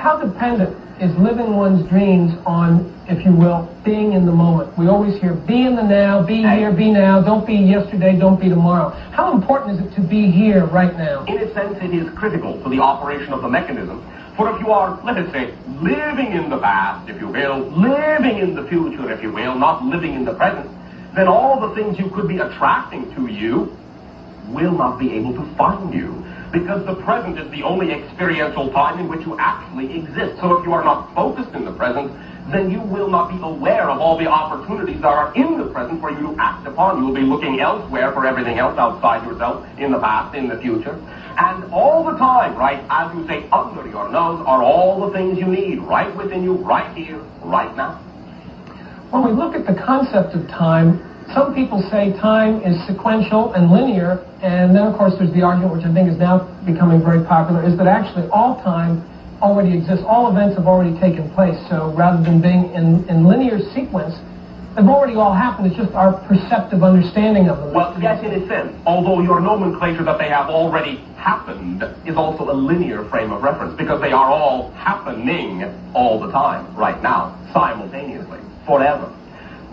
how dependent is living one's dreams on, if you will, being in the moment? We always hear, be in the now, be here, be now, don't be yesterday, don't be tomorrow. How important is it to be here right now? In a sense, it is critical to the operation of the mechanism. For if you are, let us say, living in the past, if you will, living in the future, if you will, not living in the present, then all the things you could be attracting to you will not be able to find you. Because the present is the only experiential time in which you actually exist. So if you are not focused in the present, then you will not be aware of all the opportunities that are in the present for you to act upon. You will be looking elsewhere for everything else outside yourself, in the past, in the future. And all the time, right, as you say, under your nose are all the things you need, right within you, right here, right now. When we look at the concept of time, some people say time is sequential and linear, and then of course there's the argument, which I think is now becoming very popular, is that actually all time already exists. All events have already taken place, so rather than being in linear sequence, they've already all happened. It's just our perceptive understanding of them. Well, yes, in a sense, although your nomenclature that they have already happened is also a linear frame of reference, because they are all happening all the time, right now, simultaneously, forever.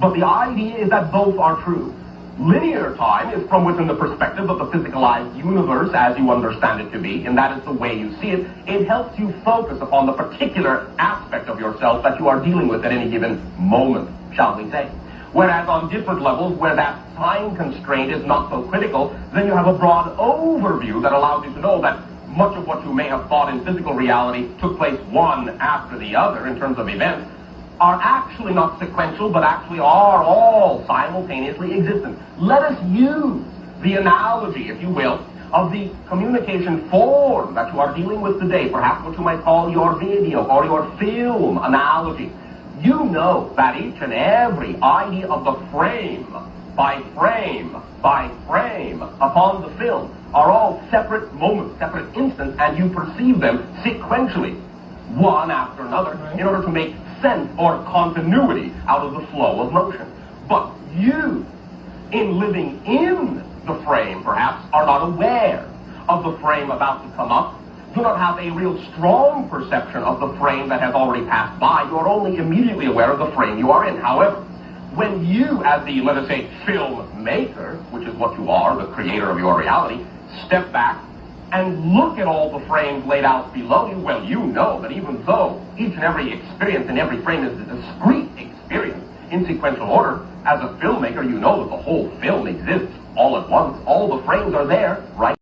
But the idea is that both are true. Linear time is from within the perspective of the physicalized universe as you understand it to be, and that is the way you see it. It helps you focus upon the particular aspect of yourself that you are dealing with at any given moment, shall we say. Whereas on different levels where that time constraint is not so critical, then you have a broad overview that allows you to know that much of what you may have thought in physical reality took place one after the other in terms of events, are actually not sequential, but actually are all simultaneously existent. Let us use the analogy, if you will, of the communication form that you are dealing with today, perhaps what you might call your video or your film analogy. You know that each and every idea of the frame by frame by frame upon the film are all separate moments, separate instants, and you perceive them sequentially, one after another, in order to make sense or continuity out of the flow of motion. But you, in living in the frame, perhaps, are not aware of the frame about to come up, do not have a real strong perception of the frame that has already passed by. You are only immediately aware of the frame you are in. However, when you, as the, let us say, filmmaker, which is what you are, the creator of your reality, step back and look at all the frames laid out below you, well, you know that even though each and every experience in every frame is a discrete experience in sequential order, as a filmmaker, you know that the whole film exists all at once. All the frames are there, right?